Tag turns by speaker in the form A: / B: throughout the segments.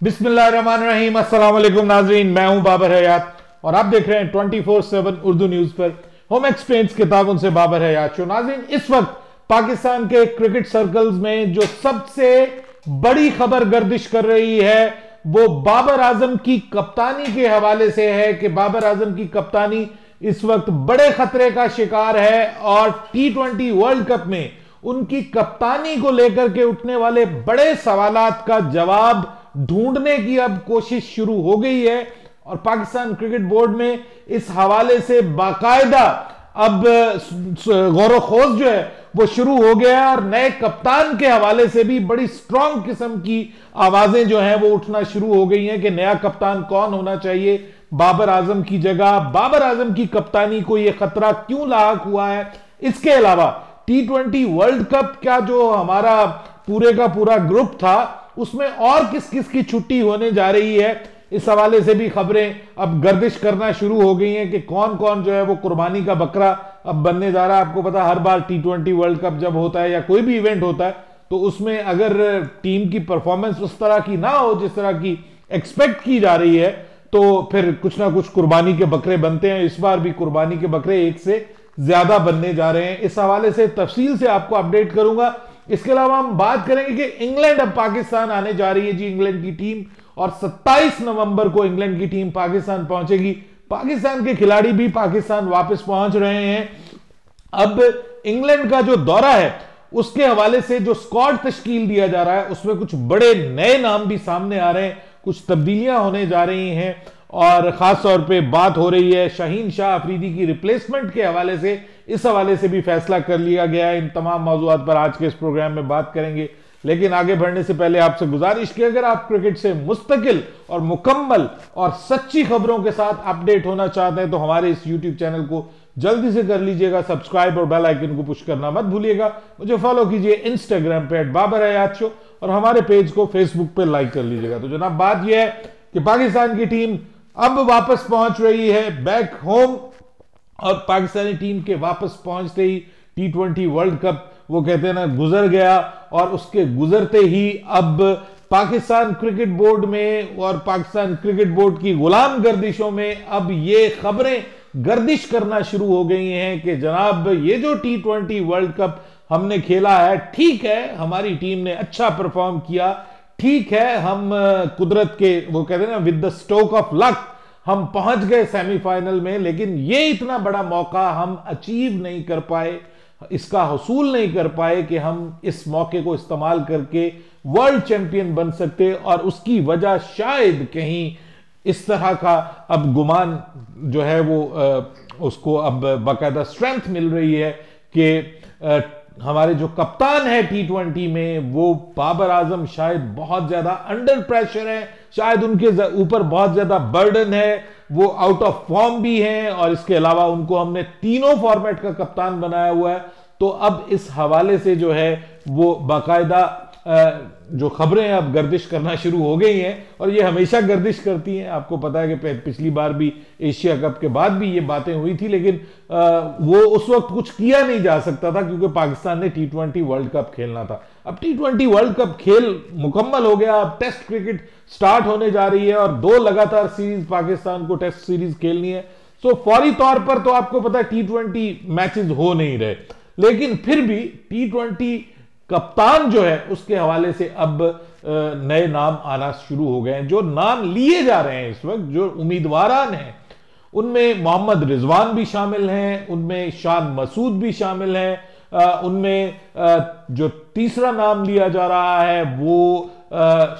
A: बिस्मिल्लाहिर्रहमानिर्रहीम। अस्सलाम वालेकुम नाज़रीन, मैं हूं बाबर हयात और आप देख रहे हैं 24/7 उर्दू न्यूज पर होम एक्सप्लेन्स किताबों से बाबर हयात शो। नाज़रीन, इस वक्त पाकिस्तान के क्रिकेट सर्कल्स में जो सबसे बड़ी खबर गर्दिश कर रही है वो बाबर आजम की कप्तानी के हवाले से है कि बाबर आजम की कप्तानी इस वक्त बड़े खतरे का शिकार है और T20 वर्ल्ड कप में उनकी कप्तानी को लेकर के उठने वाले बड़े सवालात का जवाब ढूंढने की अब कोशिश शुरू हो गई है। और पाकिस्तान क्रिकेट बोर्ड में इस हवाले से बाकायदा अब गौर खोज जो है वो शुरू हो गया है और नए कप्तान के हवाले से भी बड़ी स्ट्रांग किस्म की आवाजें जो हैं वो उठना शुरू हो गई हैं कि नया कप्तान कौन होना चाहिए बाबर आजम की जगह। बाबर आजम की कप्तानी को यह खतरा क्यों लाक हुआ है। इसके अलावा T20 वर्ल्ड कप का जो हमारा पूरे का पूरा ग्रुप था उसमें और किस किस की छुट्टी होने जा रही है, इस हवाले से भी खबरें अब गर्दिश करना शुरू हो गई हैं कि कौन कौन जो है वो कुर्बानी का बकरा अब बनने जा रहा है। आपको पता हर बार T20 वर्ल्ड कप जब होता है या कोई भी इवेंट होता है तो उसमें अगर टीम की परफॉर्मेंस उस तरह की ना हो जिस तरह की एक्सपेक्ट की जा रही है तो फिर कुछ ना कुछ कुर्बानी के बकरे बनते हैं। इस बार भी कुर्बानी के बकरे एक से ज्यादा बनने जा रहे हैं। इस हवाले से तफसील से आपको अपडेट करूंगा। इसके अलावा हम बात करेंगे कि इंग्लैंड अब पाकिस्तान आने जा रही है जी, इंग्लैंड की टीम, और 27 नवंबर को इंग्लैंड की टीम पाकिस्तान पहुंचेगी। पाकिस्तान के खिलाड़ी भी पाकिस्तान वापस पहुंच रहे हैं। अब इंग्लैंड का जो दौरा है उसके हवाले से जो स्क्वाड तश्कील दिया जा रहा है उसमें कुछ बड़े नए नाम भी सामने आ रहे हैं, कुछ तब्दीलियां होने जा रही हैं और खास तौर पे बात हो रही है शाहीन शाह अफरीदी की रिप्लेसमेंट के हवाले से। इस हवाले से भी फैसला कर लिया गया है। इन तमाम मौजूआत पर आज के इस प्रोग्राम में बात करेंगे, लेकिन आगे बढ़ने से पहले आपसे गुजारिश की अगर आप क्रिकेट से मुस्तकिल और मुकम्मल और सच्ची खबरों के साथ अपडेट होना चाहते हैं तो हमारे इस यूट्यूब चैनल को जल्दी से कर लीजिएगा सब्सक्राइब और बेल आइकन को पुश करना मत भूलिएगा। मुझे फॉलो कीजिए इंस्टाग्राम पे @बाबर हयात शो और हमारे पेज को फेसबुक पे लाइक कर लीजिएगा। तो जनाब बात यह है कि पाकिस्तान की टीम अब वापस पहुंच रही है बैक होम और पाकिस्तानी टीम के वापस पहुंचते ही T20 वर्ल्ड कप वो कहते हैं ना गुजर गया और उसके गुजरते ही अब पाकिस्तान क्रिकेट बोर्ड में और पाकिस्तान क्रिकेट बोर्ड की गुलाम गर्दिशों में अब ये खबरें गर्दिश करना शुरू हो गई हैं कि जनाब ये जो T20 वर्ल्ड कप हमने खेला है, ठीक है हमारी टीम ने अच्छा परफॉर्म किया, ठीक है हम कुदरत के वो कहते हैं ना with the stroke of luck हम पहुंच गए सेमीफाइनल में, लेकिन ये इतना बड़ा मौका हम अचीव नहीं कर पाए, इसका हसूल नहीं कर पाए कि हम इस मौके को इस्तेमाल करके वर्ल्ड चैंपियन बन सकते। और उसकी वजह शायद कहीं इस तरह का अब गुमान जो है वो उसको अब बाकायदा स्ट्रेंथ मिल रही है कि हमारे जो कप्तान है T20 में वो बाबर आजम शायद बहुत ज्यादा अंडर प्रेशर है, शायद उनके ऊपर बहुत ज्यादा बर्डन है, वो आउट ऑफ फॉर्म भी हैं और इसके अलावा उनको हमने तीनों फॉर्मेट का कप्तान बनाया हुआ है। तो अब इस हवाले से जो है वो बाकायदा जो खबरें अब गर्दिश करना शुरू हो गई हैं और ये हमेशा गर्दिश करती हैं। आपको पता है कि पिछली बार भी एशिया कप के बाद भी ये बातें हुई थी, लेकिन वो उस वक्त कुछ किया नहीं जा सकता था क्योंकि पाकिस्तान ने T20 वर्ल्ड कप खेलना था। अब T20 वर्ल्ड कप खेल मुकम्मल हो गया, अब टेस्ट क्रिकेट स्टार्ट होने जा रही है और 2 लगातार सीरीज पाकिस्तान को टेस्ट सीरीज खेलनी है। सो फौरी तौर पर तो आपको पता है T20 मैचेस हो नहीं रहे, लेकिन फिर भी T20 कप्तान जो है उसके हवाले से अब नए नाम आना शुरू हो गए हैं। जो नाम लिए जा रहे हैं इस वक्त, जो उम्मीदवारान हैं, उनमें मोहम्मद रिजवान भी शामिल हैं, उनमें शान मसूद भी शामिल हैं, उनमें जो तीसरा नाम लिया जा रहा है वो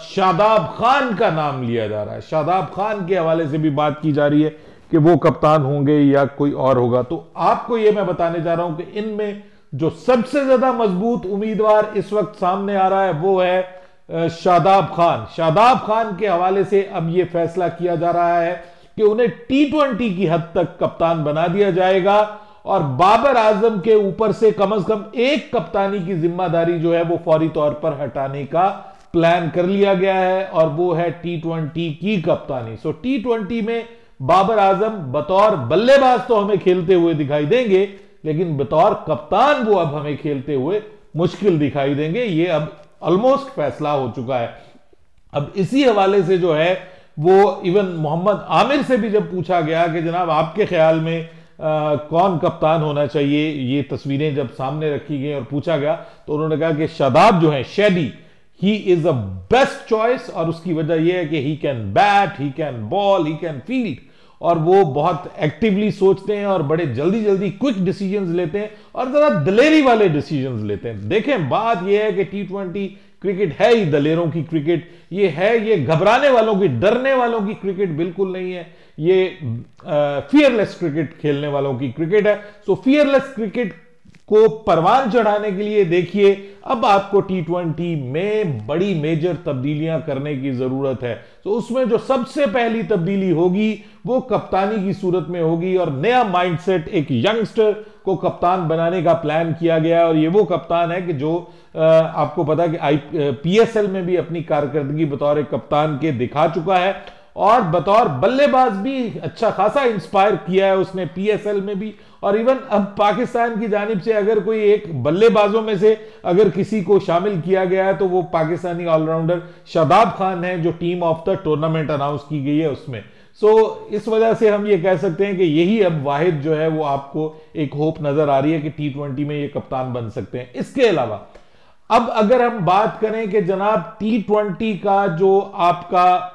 A: शादाब खान का नाम लिया जा रहा है। शादाब खान के हवाले से भी बात की जा रही है कि वो कप्तान होंगे या कोई और होगा। तो आपको ये मैं बताने जा रहा हूं कि इनमें जो सबसे ज्यादा मजबूत उम्मीदवार इस वक्त सामने आ रहा है वो है शादाब खान। शादाब खान के हवाले से अब यह फैसला किया जा रहा है कि उन्हें T20 की हद तक कप्तान बना दिया जाएगा और बाबर आजम के ऊपर से कम एक कप्तानी की जिम्मेदारी जो है वो फौरी तौर पर हटाने का प्लान कर लिया गया है और वो है T20 की कप्तानी। सो T20 में बाबर आजम बतौर बल्लेबाज तो हमें खेलते हुए दिखाई देंगे, लेकिन बतौर कप्तान वो अब हमें खेलते हुए मुश्किल दिखाई देंगे। ये अब ऑलमोस्ट फैसला हो चुका है। अब इसी हवाले से जो है वो इवन मोहम्मद आमिर से भी जब पूछा गया कि जनाब आपके ख्याल में कौन कप्तान होना चाहिए, ये तस्वीरें जब सामने रखी गई और पूछा गया तो उन्होंने कहा कि शादाब जो है, Shady, he is a best choice. और उसकी वजह यह है कि he can bat, he can bowl, he can field, और वो बहुत एक्टिवली सोचते हैं और बड़े जल्दी जल्दी क्विक डिसीजंस लेते हैं और जरा दलेरी वाले डिसीजंस लेते हैं। देखें, बात यह है कि टी20 क्रिकेट है ही दलेरों की क्रिकेट, ये घबराने वालों की, डरने वालों की क्रिकेट बिल्कुल नहीं है, ये फियरलेस क्रिकेट खेलने वालों की क्रिकेट है। सो फियरलेस क्रिकेट को परवान चढ़ाने के लिए देखिए अब आपको टी20 में बड़ी मेजर तब्दीलियां करने की जरूरत है। तो उसमें जो सबसे पहली तब्दीली होगी वो कप्तानी की सूरत में होगी और नया माइंडसेट, एक यंगस्टर को कप्तान बनाने का प्लान किया गया है। और ये वो कप्तान है कि जो आपको पता है कि पीएसएल में भी अपनी कारकर्दगी बतौर एक कप्तान के दिखा चुका है और बतौर बल्लेबाज भी अच्छा खासा इंस्पायर किया है उसने पीएसएल में भी। और इवन अब पाकिस्तान की जानिब से अगर कोई एक बल्लेबाजों में से अगर किसी को शामिल किया गया है तो वो पाकिस्तानी ऑलराउंडर शादाब खान है, जो team of the tournament announce की गई है उसमें। सो इस वजह से हम ये कह सकते हैं कि यही अब वाहिद जो है वो आपको एक होप नजर आ रही है कि टी20 में ये कप्तान बन सकते हैं। इसके अलावा अब अगर हम बात करें कि जनाब टी20 का जो आपका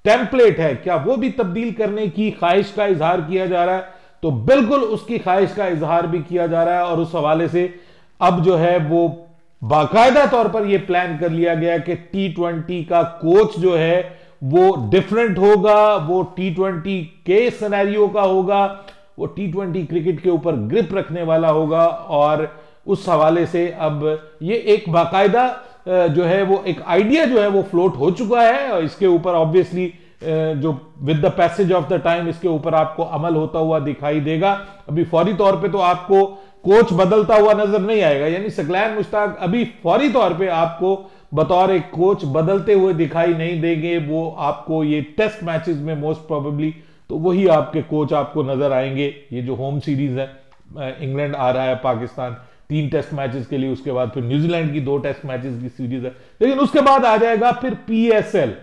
A: टेम्पलेट है, क्या वो भी तब्दील करने की ख्वाहिश का इजहार किया जा रहा है? तो बिल्कुल उसकी ख्वाहिश का इजहार भी किया जा रहा है और उस हवाले से अब जो है वो बाकायदा तौर पर यह प्लान कर लिया गया कि टी20 का कोच जो है वो डिफरेंट होगा, वो टी20 के सिनेरियो का होगा, वो टी20 क्रिकेट के ऊपर ग्रिप रखने वाला होगा। और उस हवाले से अब ये एक बाकायदा जो है वो एक आइडिया जो है वो फ्लोट हो चुका है और इसके ऊपर ऑब्वियसली जो with the passage of the time इसके ऊपर आपको अमल होता हुआ दिखाई देगा। अभी फौरी तौर पे तो आपको कोच बदलता हुआ नजर नहीं आएगा, यानी सकलैन मुश्ताक अभी फौरी तौर पे आपको बतौर एक कोच बदलते हुए दिखाई नहीं देंगे। वो आपको ये टेस्ट मैचेस में मोस्ट प्रोबेबली तो वही आपके कोच आपको नजर आएंगे। ये जो होम सीरीज है, इंग्लैंड आ रहा है, पाकिस्तान 3 टेस्ट मैचेस के लिए, उसके बाद फिर न्यूजीलैंड की 2 टेस्ट मैचेस की सीरीज है, लेकिन उसके बाद आ जाएगा फिर पीएसएल।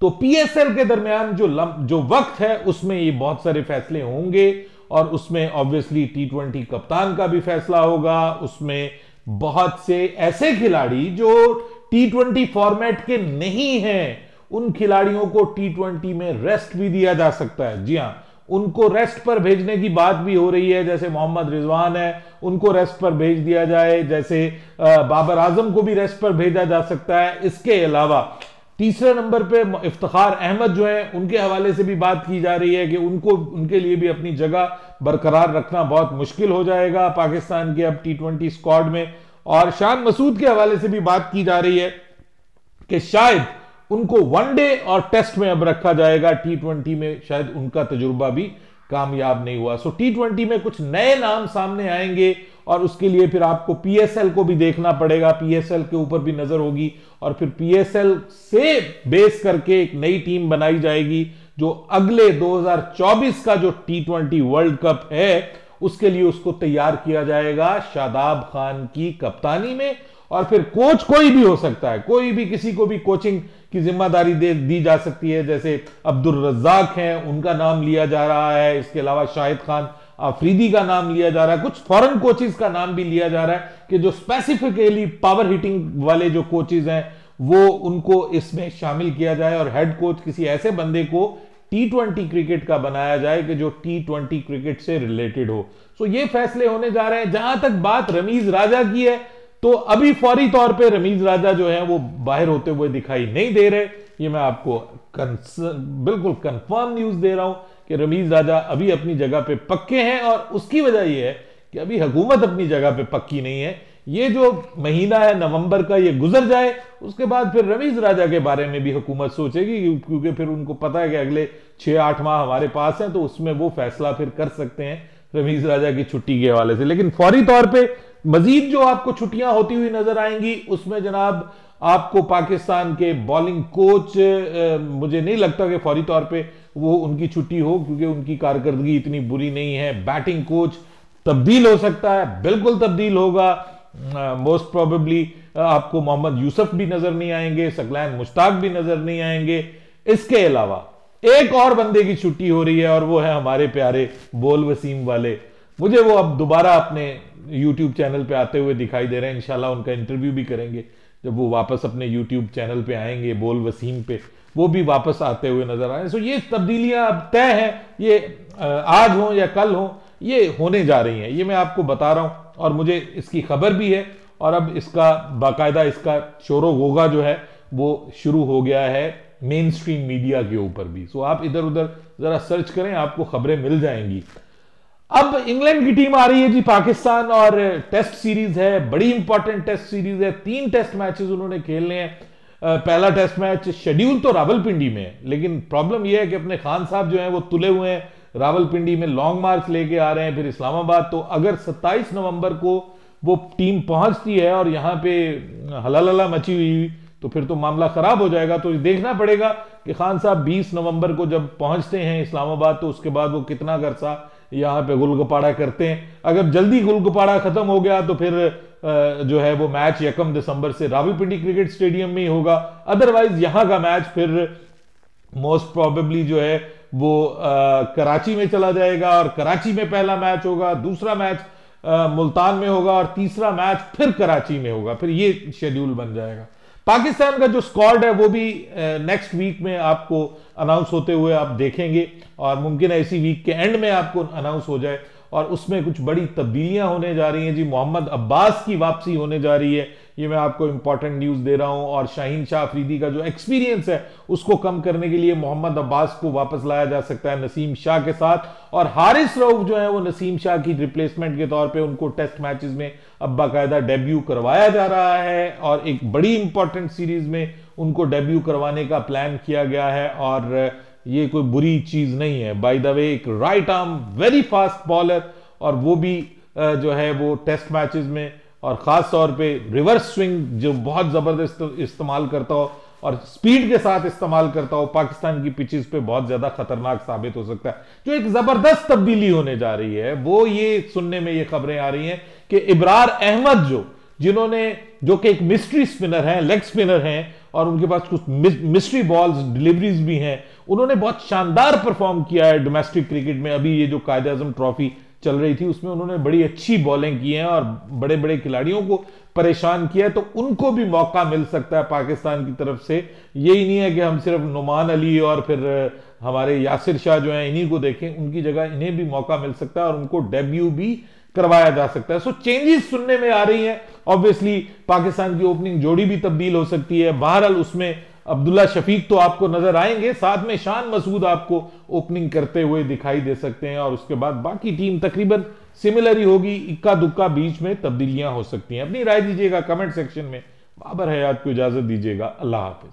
A: तो पीएसएल के दरमियान जो वक्त है उसमें ये बहुत सारे फैसले होंगे और उसमें ऑब्वियसली टी20 कप्तान का भी फैसला होगा। उसमें बहुत से ऐसे खिलाड़ी जो टी20 फॉर्मेट के नहीं हैं, उन खिलाड़ियों को टी20 में रेस्ट भी दिया जा सकता है। जी हां, उनको रेस्ट पर भेजने की बात भी हो रही है, जैसे मोहम्मद रिजवान है उनको रेस्ट पर भेज दिया जाए, जैसे बाबर आजम को भी रेस्ट पर भेजा जा सकता है। इसके अलावा तीसरे नंबर पे इफ्तिखार अहमद जो है उनके हवाले से भी बात की जा रही है कि उनके लिए भी अपनी जगह बरकरार रखना बहुत मुश्किल हो जाएगा पाकिस्तान के अब टी20 स्क्वाड में। और शान मसूद के हवाले से भी बात की जा रही है कि शायद उनको वनडे और टेस्ट में अब रखा जाएगा, टी20 में शायद उनका तजुर्बा भी कामयाब नहीं हुआ। सो टी20 में कुछ नए नाम सामने आएंगे और उसके लिए फिर आपको पीएसएल को भी देखना पड़ेगा, पीएसएल के ऊपर भी नजर होगी और फिर पीएसएल से बेस करके एक नई टीम बनाई जाएगी जो अगले 2024 का जो टी20 वर्ल्ड कप है उसके लिए उसको तैयार किया जाएगा शादाब खान की कप्तानी में। और फिर कोच कोई भी हो सकता है, कोई भी, किसी को भी कोचिंग की जिम्मेदारी दी जा सकती है, जैसे अब्दुल रज्जाक हैं उनका नाम लिया जा रहा है, इसके अलावा शाहिद खान अफरीदी का नाम लिया जा रहा है, कुछ फॉरेन कोचेस का नाम भी लिया जा रहा है कि जो स्पेसिफिकली पावर हिटिंग वाले जो कोचेस हैं वो उनको इसमें शामिल किया जाए और हेड कोच किसी ऐसे बंदे को टी20 क्रिकेट का बनाया जाए कि जो टी20 क्रिकेट से रिलेटेड हो। सो ये फैसले होने जा रहे हैं। जहां तक बात रमीज राजा की है तो अभी फौरी तौर पे रमीज राजा जो है वो बाहर होते हुए दिखाई नहीं दे रहे। ये मैं आपको बिल्कुल कंफर्म न्यूज दे रहा हूं कि रमीज राजा अभी अपनी जगह पे पक्के हैं और उसकी वजह यह है कि अभी हुकूमत अपनी जगह पे पक्की नहीं है। ये जो महीना है नवंबर का ये गुजर जाए, उसके बाद फिर रमीज राजा के बारे में भी हुकूमत सोचेगी, क्योंकि फिर उनको पता है कि अगले 6-8 माह हमारे पास हैं, तो उसमें वो फैसला फिर कर सकते हैं रमीज राजा की छुट्टी के हवाले से। लेकिन फौरी तौर पे मजीद जो आपको छुट्टियां होती हुई नजर आएंगी उसमें जनाब आपको पाकिस्तान के बॉलिंग कोच, मुझे नहीं लगता कि फौरी तौर पे वो उनकी छुट्टी हो, क्योंकि उनकी कारकर्दगी इतनी बुरी नहीं है। बैटिंग कोच तब्दील हो सकता है, बिल्कुल तब्दील होगा मोस्ट प्रोबेबली, आपको मोहम्मद यूसुफ भी नजर नहीं आएंगे, सकलैन मुश्ताक भी नजर नहीं आएंगे। इसके अलावा एक और बंदे की छुट्टी हो रही है और वो है हमारे प्यारे बोल वसीम वाले। मुझे वो अब दोबारा अपने यूट्यूब चैनल पे आते हुए दिखाई दे रहे हैं। इंशाल्लाह उनका इंटरव्यू भी करेंगे जब वो वापस अपने यूट्यूब चैनल पे आएंगे, बोल वसीम पे, वो भी वापस आते हुए नजर आए। सो ये तब्दीलियां अब तय हैं, ये आज हो या कल हो, ये होने जा रही हैं, ये मैं आपको बता रहा हूं और मुझे इसकी खबर भी है। और अब इसका बाकायदा इसका शोरो गोगा जो है वो शुरू हो गया है मेन स्ट्रीम मीडिया के ऊपर भी। सो आप इधर उधर जरा सर्च करें, आपको खबरें मिल जाएंगी। अब इंग्लैंड की टीम आ रही है जी पाकिस्तान, और टेस्ट सीरीज है, बड़ी इंपॉर्टेंट टेस्ट सीरीज है। 3 टेस्ट मैचेस उन्होंने खेलने हैं। पहला टेस्ट मैच शेड्यूल तो रावलपिंडी में है, लेकिन प्रॉब्लम यह है कि अपने खान साहब जो हैं वो तुले हुए हैं, रावलपिंडी में लॉन्ग मार्च लेके आ रहे हैं, फिर इस्लामाबाद। तो अगर 27 नवंबर को वो टीम पहुंचती है और यहां पे हलाला मची हुई, तो फिर तो मामला खराब हो जाएगा। तो देखना पड़ेगा कि खान साहब 20 नवंबर को जब पहुंचते हैं इस्लामाबाद, तो उसके बाद वो कितना अरसा यहां पे गुलगपाड़ा करते हैं। अगर जल्दी गुलगपाड़ा खत्म हो गया तो फिर जो है वो मैच 1 दिसंबर से रावलपिंडी क्रिकेट स्टेडियम में ही होगा। अदरवाइज यहां का मैच फिर मोस्ट प्रोबेबली जो है वो कराची में चला जाएगा, और कराची में पहला मैच होगा, दूसरा मैच मुल्तान में होगा, और तीसरा मैच फिर कराची में होगा। फिर ये शेड्यूल बन जाएगा। पाकिस्तान का जो स्क्वाड है वो भी नेक्स्ट वीक में आपको अनाउंस होते हुए आप देखेंगे, और मुमकिन है इसी वीक के एंड में आपको अनाउंस हो जाए। और उसमें कुछ बड़ी तब्दीलियां होने जा रही हैं जी। मोहम्मद अब्बास की वापसी होने जा रही है, ये मैं आपको इंपॉर्टेंट न्यूज दे रहा हूं। और शाहीन शाह अफरीदी का जो एक्सपीरियंस है उसको कम करने के लिए मोहम्मद अब्बास को वापस लाया जा सकता है नसीम शाह के साथ। और हारिस रऊफ जो है वो नसीम शाह की रिप्लेसमेंट के तौर पे उनको टेस्ट मैचेस में अब बाकायदा डेब्यू करवाया जा रहा है, और एक बड़ी इंपॉर्टेंट सीरीज में उनको डेब्यू करवाने का प्लान किया गया है। और ये कोई बुरी चीज नहीं है, बाय द वे एक right arm very fast bowler, और वो भी जो है वो टेस्ट मैचेस में और खास तौर पे रिवर्स स्विंग जो बहुत जबरदस्त इस्तेमाल करता हो और स्पीड के साथ इस्तेमाल करता हो, पाकिस्तान की पिचेस पे बहुत ज्यादा खतरनाक साबित हो सकता है। जो एक जबरदस्त तब्दीली होने जा रही है वो ये सुनने में ये खबरें आ रही हैं कि इब्रार अहमद जो कि एक मिस्ट्री स्पिनर हैं, लेग स्पिनर हैं, और उनके पास कुछ मिस्ट्री बॉल्स डिलीवरीज भी हैं, उन्होंने बहुत शानदार परफॉर्म किया है डोमेस्टिक क्रिकेट में। अभी ये जो कायदे आजम ट्रॉफी चल रही थी उसमें उन्होंने बड़ी अच्छी बॉलिंग की है और बड़े बड़े खिलाड़ियों को परेशान किया है। तो उनको भी मौका मिल सकता है पाकिस्तान की तरफ से। यही नहीं है कि हम सिर्फ नुमान अली और फिर हमारे यासिर शाह जो हैं इन्हीं को देखें, उनकी जगह इन्हें भी मौका मिल सकता है और उनको डेब्यू भी करवाया जा सकता है। सो चेंजेस सुनने में आ रही हैं। ऑब्वियसली पाकिस्तान की ओपनिंग जोड़ी भी तब्दील हो सकती है। बहरहाल उसमें अब्दुल्ला शफीक तो आपको नजर आएंगे, साथ में शान मसूद आपको ओपनिंग करते हुए दिखाई दे सकते हैं, और उसके बाद बाकी टीम तकरीबन सिमिलर ही होगी। इक्का दुक्का बीच में तब्दीलियां हो सकती हैं। अपनी राय दीजिएगा कमेंट सेक्शन में। बाबर हयात को इजाजत दीजिएगा। अल्लाह हाफिज।